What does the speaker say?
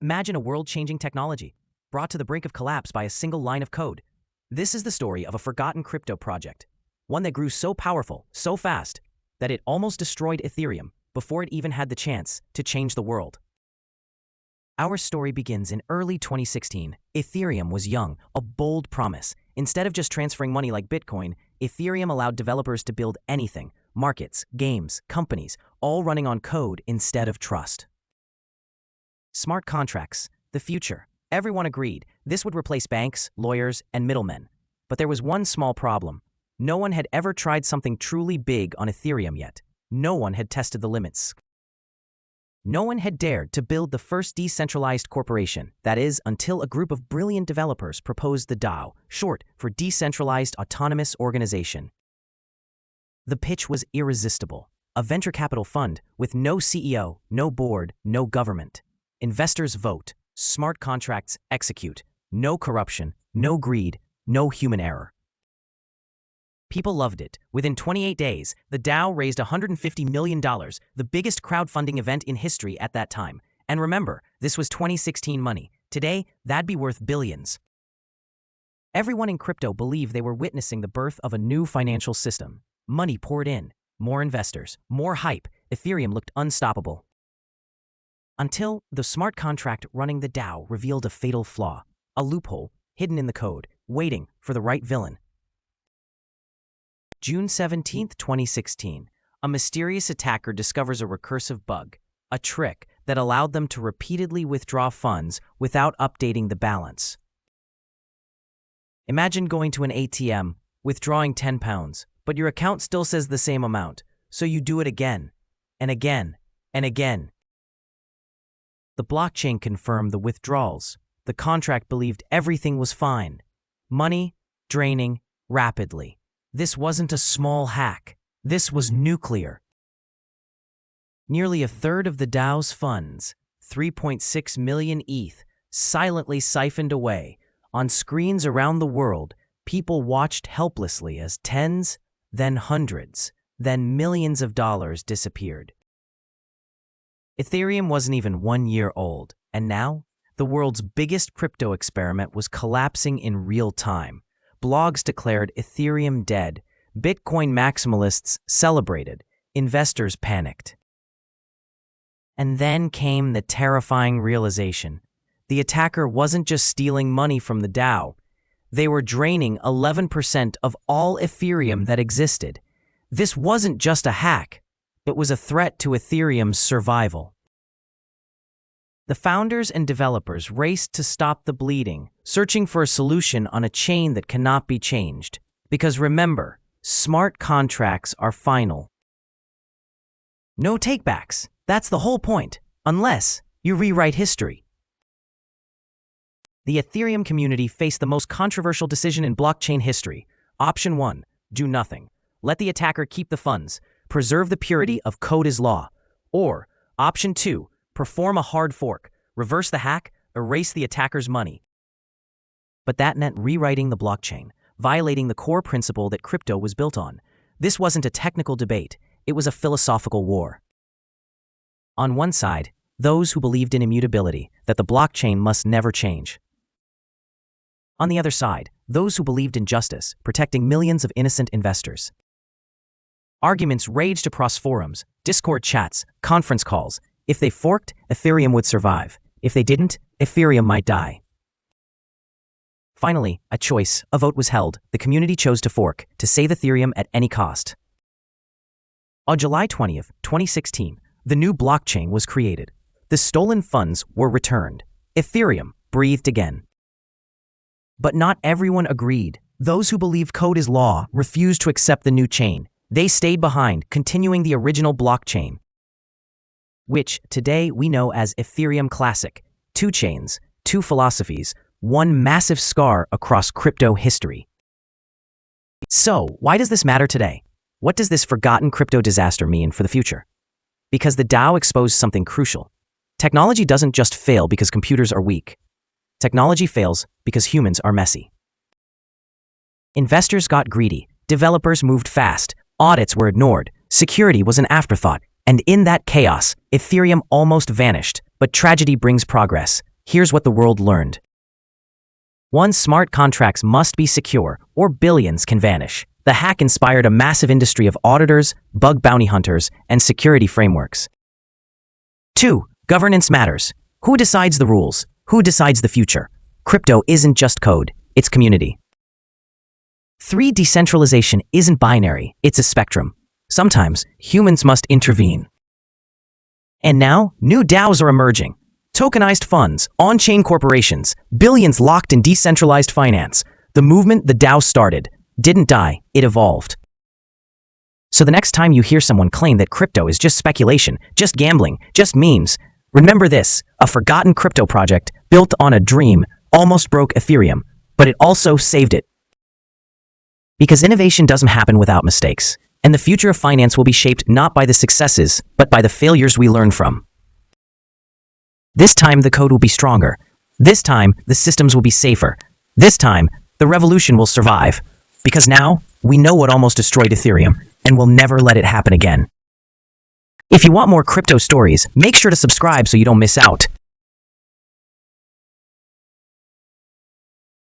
Imagine a world-changing technology, brought to the brink of collapse by a single line of code. This is the story of a forgotten crypto project, one that grew so powerful, so fast, that it almost destroyed Ethereum before it even had the chance to change the world. Our story begins in early 2016. Ethereum was young, a bold promise. Instead of just transferring money like Bitcoin, Ethereum allowed developers to build anything: markets, games, companies, all running on code instead of trust. Smart contracts, the future. Everyone agreed this would replace banks, lawyers, and middlemen. But there was one small problem. No one had ever tried something truly big on Ethereum yet. No one had tested the limits. No one had dared to build the first decentralized corporation, that is, until a group of brilliant developers proposed the DAO, short for Decentralized Autonomous Organization. The pitch was irresistible. A venture capital fund with no CEO, no board, no government. Investors vote, smart contracts execute, no corruption, no greed, no human error. People loved it. Within 28 days, the DAO raised $150 million, the biggest crowdfunding event in history at that time. And remember, this was 2016 money. Today, that'd be worth billions. Everyone in crypto believed they were witnessing the birth of a new financial system. Money poured in, more investors, more hype. Ethereum looked unstoppable. Until the smart contract running the DAO revealed a fatal flaw, a loophole hidden in the code, waiting for the right villain. June 17, 2016, a mysterious attacker discovers a recursive bug, a trick that allowed them to repeatedly withdraw funds without updating the balance. Imagine going to an ATM, withdrawing £10, but your account still says the same amount, so you do it again, and again, and again. The blockchain confirmed the withdrawals. The contract believed everything was fine. Money draining rapidly. This wasn't a small hack. This was nuclear. Nearly a third of the DAO's funds, 3.6 million ETH, silently siphoned away. On screens around the world, people watched helplessly as tens, then hundreds, then millions of dollars disappeared. Ethereum wasn't even 1 year old, and now, the world's biggest crypto experiment was collapsing in real time. Blogs declared Ethereum dead. Bitcoin maximalists celebrated. Investors panicked. And then came the terrifying realization. The attacker wasn't just stealing money from the DAO. They were draining 11% of all Ethereum that existed. This wasn't just a hack. It was a threat to Ethereum's survival. The founders and developers raced to stop the bleeding, searching for a solution on a chain that cannot be changed. Because remember, smart contracts are final. No takebacks. That's the whole point, unless you rewrite history. The Ethereum community faced the most controversial decision in blockchain history. Option 1, do nothing. Let the attacker keep the funds. Preserve the purity of code is law. Or, option 2, perform a hard fork, reverse the hack, erase the attacker's money. But that meant rewriting the blockchain, violating the core principle that crypto was built on. This wasn't a technical debate, it was a philosophical war. On one side, those who believed in immutability, that the blockchain must never change. On the other side, those who believed in justice, protecting millions of innocent investors. Arguments raged across forums, Discord chats, conference calls. If they forked, Ethereum would survive. If they didn't, Ethereum might die. Finally, a vote was held. The community chose to fork, to save Ethereum at any cost. On July 20, 2016, the new blockchain was created. The stolen funds were returned. Ethereum breathed again. But not everyone agreed. Those who believed code is law refused to accept the new chain. They stayed behind, continuing the original blockchain, which today we know as Ethereum Classic. 2 chains, 2 philosophies, one massive scar across crypto history. So, why does this matter today? What does this forgotten crypto disaster mean for the future? Because the DAO exposed something crucial. Technology doesn't just fail because computers are weak. Technology fails because humans are messy. Investors got greedy, developers moved fast, audits were ignored, security was an afterthought. And in that chaos, Ethereum almost vanished. But tragedy brings progress. Here's what the world learned. 1. Smart contracts must be secure, or billions can vanish. The hack inspired a massive industry of auditors, bug bounty hunters, and security frameworks. 2. Governance matters. Who decides the rules? Who decides the future? Crypto isn't just code, it's community. 3. Decentralization isn't binary, it's a spectrum. Sometimes, humans must intervene. And now, new DAOs are emerging. Tokenized funds, on-chain corporations, billions locked in decentralized finance. The movement the DAO started didn't die, it evolved. So the next time you hear someone claim that crypto is just speculation, just gambling, just memes, remember this: a forgotten crypto project built on a dream almost broke Ethereum, but it also saved it. Because innovation doesn't happen without mistakes, and the future of finance will be shaped not by the successes, but by the failures we learn from. This time, the code will be stronger. This time, the systems will be safer. This time, the revolution will survive. Because now, we know what almost destroyed Ethereum, and we'll never let it happen again. If you want more crypto stories, make sure to subscribe so you don't miss out.